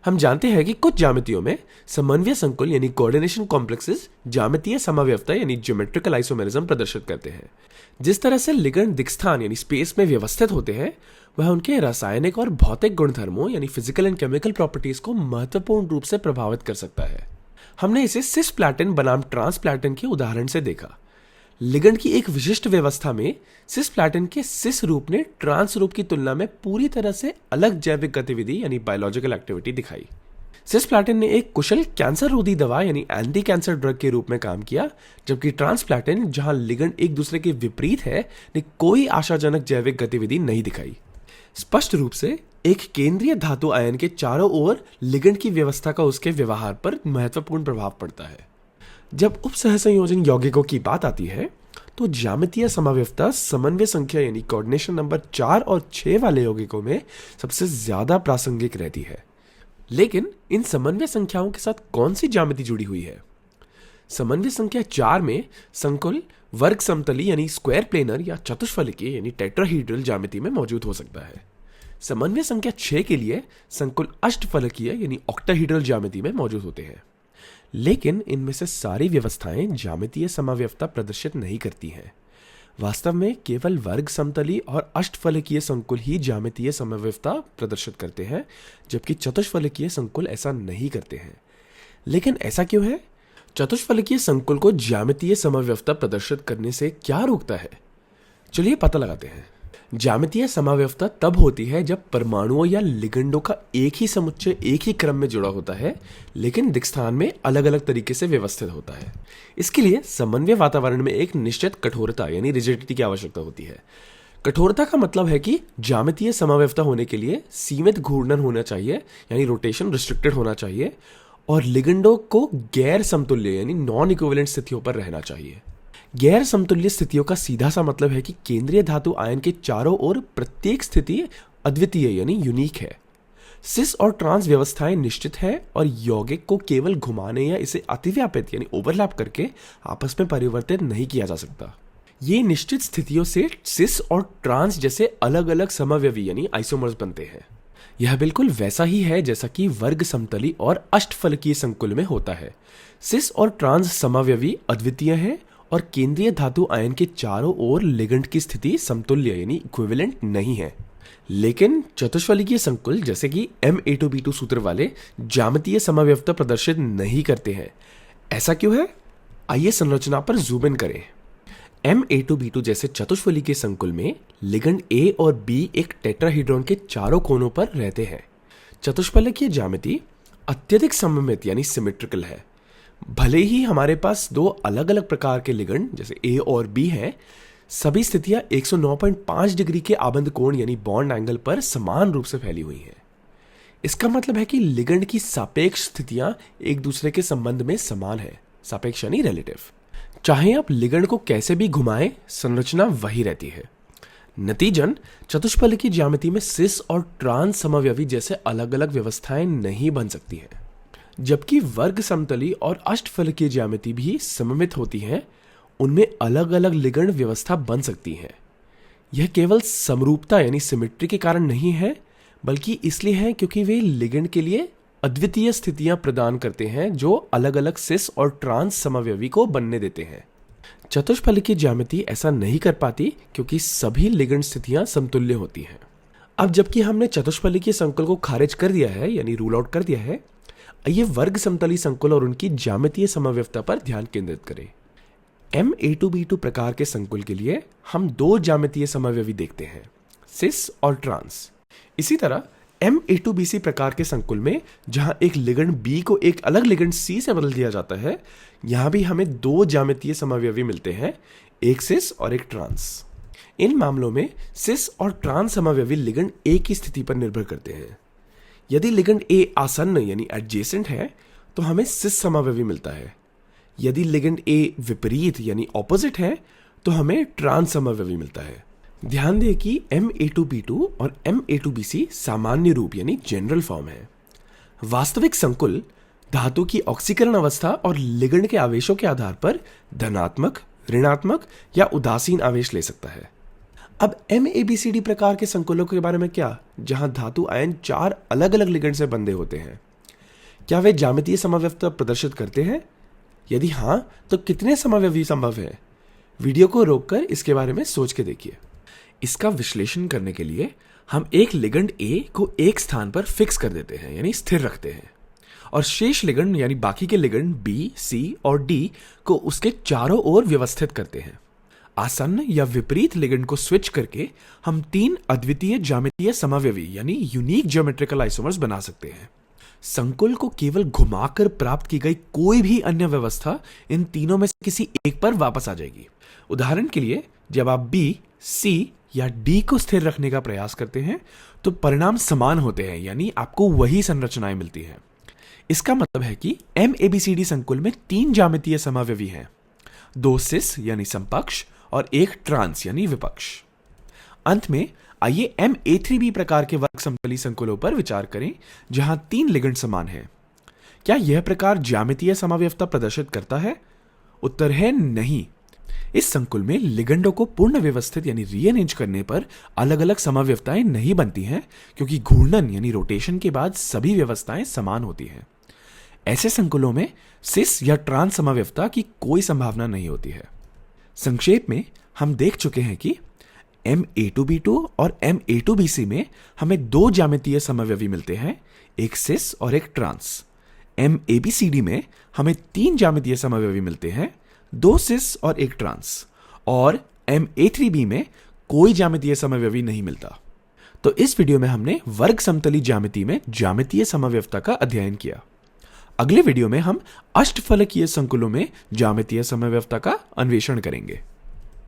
हम जानते हैं कि कुछ ज्यामितियों में समन्वय संकुल यानी कोऑर्डिनेशन कॉम्प्लेक्सेस ज्यामितीय समव्यवता यानी ज्योमेट्रिकल आइसोमेरिज्म प्रदर्शित करते हैं। जिस तरह से लिगेंड दिक्स्थान यानी स्पेस में व्यवस्थित होते हैं, वह उनके रासायनिक और भौतिक गुणधर्मों यानी फिजिकल एंड केमिकल प्रॉपर्टीज को महत्वपूर्ण रूप से प्रभावित कर सकता है। हमने इसे सिस्प्लैटिन बनाम ट्रांसप्लैटिन के उदाहरण से देखा। लिगेंड की एक विशिष्ट व्यवस्था में सिस्प्लैटिन के सिस रूप ने ट्रांस रूप की तुलना में पूरी तरह से अलग जैविक गतिविधि यानी बायोलॉजिकल एक्टिविटी दिखाई। सिस्प्लैटिन ने एक कुशल कैंसर रोधी दवा यानी एंटी कैंसर ड्रग के रूप में काम किया, जबकि ट्रांसप्लैटिन, जहां लिगेंड एक दूसरे के विपरीत है, ने कोई आशाजनक जैविक गतिविधि नहीं दिखाई। स्पष्ट रूप से एक केंद्रीय धातु आयन के चारों ओर लिगेंड की व्यवस्था का उसके व्यवहार पर महत्वपूर्ण प्रभाव पड़ता है। जब उप सहसंयोजन यौगिकों की बात आती है, तो ज्यामितीय समव्यवस्था समन्वय संख्या यानी कोऑर्डिनेशन नंबर 4 और 6 वाले यौगिकों में सबसे ज्यादा प्रासंगिक रहती है। लेकिन इन समन्वय संख्याओं के साथ कौन सी ज्यामिति जुड़ी हुई है? समन्वय संख्या 4 में संकुल वर्ग समतली यानी स्क्वायर प्लेनर या चतुष्फलकीय यानी टेट्राहीड्रल ज्यामिति में मौजूद हो सकता है। समन्वय संख्या 6 के लिए संकुल अष्टफलकीय यानी ऑक्टाहीड्रल ज्यामिति में मौजूद होते हैं। लेकिन इनमें से सारी व्यवस्थाएं ज्यामितीय समव्यवस्था प्रदर्शित नहीं करती हैं। वास्तव में केवल वर्ग समतली और अष्टफलकीय संकुल ही ज्यामितीय समव्यवस्था प्रदर्शित करते हैं, जबकि चतुष्फलकीय संकुल ऐसा नहीं करते हैं। लेकिन ऐसा क्यों है? चतुष्फलकीय संकुल को ज्यामितीय समव्यवस्था प्रदर्शित करने से क्या रोकता है? चलिए पता लगाते हैं। ज्यामितीय समव्यवस्था तब होती है जब परमाणुओं या लिगेंडों का एक ही समुच्चय एक ही क्रम में जुड़ा होता है, लेकिन दिक्स्थान में अलग अलग तरीके से व्यवस्थित होता है। इसके लिए समन्वय वातावरण में एक निश्चित कठोरता यानी रिजिडिटी की आवश्यकता होती है। कठोरता का मतलब है कि ज्यामितीय समव्यवस्था होने के लिए सीमित घूर्णन होना चाहिए यानी रोटेशन रिस्ट्रिक्टेड होना चाहिए, और लिगेंडों को गैर समतुल्य यानी नॉन इक्विवेलेंट स्थितियों पर रहना चाहिए। गैर समतुल्य स्थितियों का सीधा सा मतलब है कि केंद्रीय धातु आयन के चारों ओर प्रत्येक स्थिति अद्वितीय यानी यूनिक है। सिस और ट्रांस व्यवस्थाएं निश्चित है और यौगिक को केवल घुमाने या इसे अतिव्यापित यानी ओवरलैप करके आपस में परिवर्तित नहीं किया जा सकता। ये निश्चित स्थितियों से सिस और ट्रांस जैसे अलग अलग समव्यवी यानी आइसोमर्स बनते हैं। यह बिल्कुल वैसा ही है जैसा कि वर्ग समतली और अष्टफलकीय संकुल में होता है। सिस और ट्रांस समव्यवी अद्वितीय हैं और केंद्रीय धातु आयन के चारों ओर लिगेंड की स्थिति समतुल्य यानी इक्विवेलेंट नहीं है। लेकिन चतुष्फलकीय संकुल जैसे कि Ma2B2 सूत्र वाले ज्यामितीय समव्यवस्था प्रदर्शित नहीं करते हैं। ऐसा क्यों है? आइए संरचना पर जूम इन करें। Ma2B2 जैसे चतुष्फलकीय संकुल में लिगेंड A और B एक टेट्राहीड्रॉन के चारों कोनों पर रहते हैं। चतुष्फलकीय ज्यामिति अत्यधिक सममित यानी सिमेट्रिकल है। भले ही हमारे पास दो अलग अलग प्रकार के लिगेंड जैसे A और B हैं, सभी स्थितियां 109.5 डिग्री के आबंध कोण यानी बॉन्ड एंगल पर समान रूप से फैली हुई हैं। इसका मतलब है कि लिगेंड की सापेक्ष स्थितियां एक दूसरे के संबंध में समान है। सापेक्ष यानी रिलेटिव। चाहे आप लिगेंड को कैसे भी घुमाएं, संरचना वही रहती है। नतीजन चतुष्फलकीय ज्यामिति में सिस और ट्रांस समव्यवी जैसे अलग अलग व्यवस्थाएं नहीं बन सकती हैं, जबकि वर्ग समतली और अष्टफलकीय ज्यामिति भी सममित होती हैं। उनमें अलग अलग लिगेंड व्यवस्था बन सकती है। यह केवल समरूपता यानी सिमेट्री के कारण नहीं है, बल्कि इसलिए है क्योंकि वे लिगेंड के लिए अद्वितीय स्थितियां प्रदान करते हैं जो अलग अलग सिस और ट्रांस समव्यवी को बनने देते हैं। चतुष्फलकीय ज्यामिति ऐसा नहीं कर पाती क्योंकि सभी लिगेंड स्थितियां समतुल्य होती हैं। अब जबकि हमने चतुष्फलकीय संकुल को खारिज कर दिया है यानी रूल आउट कर दिया है, आइए वर्ग समतली संकुल और उनकी ज्यामितीय समव्यवस्था पर ध्यान केंद्रित करें। Ma2B2 प्रकार के संकुल के लिए हम दो ज्यामितीय समव्यवी देखते हैं, सिस और ट्रांस। इसी तरह Ma2BC प्रकार के संकुल में जहां एक लिगेंड B को एक अलग लिगेंड C से बदल दिया जाता है, यहां भी हमें दो ज्यामितीय समव्यवी मिलते हैं, एक सिस और एक ट्रांस। इन मामलों में सिस और ट्रांस समव्यवी लिगेंड A की स्थिति पर निर्भर करते हैं। यदि लिगेंड A आसन्न यानी एडजेसेंट है तो हमें सिस समव्यवी मिलता है। यदि लिगेंड A विपरीत यानी ऑपोजिट है तो हमें ट्रांस समव्यवी मिलता है। ध्यान दें कि Ma2B2 और Ma2BC सामान्य रूप यानी जनरल फॉर्म है। वास्तविक संकुल धातु की ऑक्सीकरण अवस्था और लिगेंड के आवेशों के आधार पर धनात्मक, ऋणात्मक या उदासीन आवेश ले सकता है। अब MABCD प्रकार के संकुलों के बारे में क्या, जहां धातु आयन चार अलग अलग लिगेंड से बंधे होते हैं। क्या वे ज्यामितीय समव्यवस्था प्रदर्शित करते हैं? यदि हाँ, तो कितने समव्यवी संभव है? वीडियो को रोककर इसके बारे में सोच के देखिए। इसका विश्लेषण करने के लिए हम एक लिगेंड ए को एक स्थान पर फिक्स कर देते हैं, यानी स्थिर रखते हैं, और शेष लिगेंड यानी बाकी के लिगेंड बी, सी और डी को उसके चारों ओर व्यवस्थित करते हैं। आसन्न या विपरीत लिगेंड को स्विच करके हम 3 अद्वितीय ज्यामितीय समव्यवी यानी यूनिक ज्योमेट्रिकल आइसोमर्स बना सकते हैं। संकुल को केवल घुमाकर प्राप्त की गई कोई भी अन्य व्यवस्था इन तीनों में से किसी एक पर वापस आ जाएगी। उदाहरण के लिए, जब आप बी, सी या डी को स्थिर रखने का प्रयास करते हैं तो परिणाम समान होते हैं, यानी आपको वही संरचनाएं मिलती हैं। इसका मतलब है कि MABCD संकुल में 3 ज्यामितीय समव्यवी हैं, 2 सिस यानी समपक्ष और 1 ट्रांस यानी विपक्ष। अंत में आइए MA3B प्रकार के वर्ग समतली संकुलों पर विचार करें जहां 3 लिगेंड समान हैं। क्या यह प्रकार ज्यामितीय समव्यवस्था प्रदर्शित करता है? उत्तर है नहीं। इस संकुल में लिगेंडों को पूर्ण व्यवस्थित यानी रीअरेंज करने पर अलग अलग समव्यवस्थाएं नहीं बनती हैं, क्योंकि घूर्णन यानी रोटेशन के बाद सभी व्यवस्थाएं समान होती हैं। ऐसे संकुलों में सिस या ट्रांस समव्यवस्था की कोई संभावना नहीं होती है। संक्षेप में हम देख चुके हैं कि MA2B2 और MA2BC में हमें 2 ज्यामितीय समव्यवी मिलते हैं, एक सिस और एक ट्रांस। MABCD में हमें 3 ज्यामितीय समव्यवी मिलते हैं, 2 सिस और 1 ट्रांस। और MA3B में कोई ज्यामितीय समव्यवी नहीं मिलता। तो इस वीडियो में हमने वर्ग समतली ज्यामिति में ज्यामितीय समव्यवस्था का अध्ययन किया। अगले वीडियो में हम अष्टफलकीय संकुलों में ज्यामितीय समव्यवस्था का अन्वेषण करेंगे।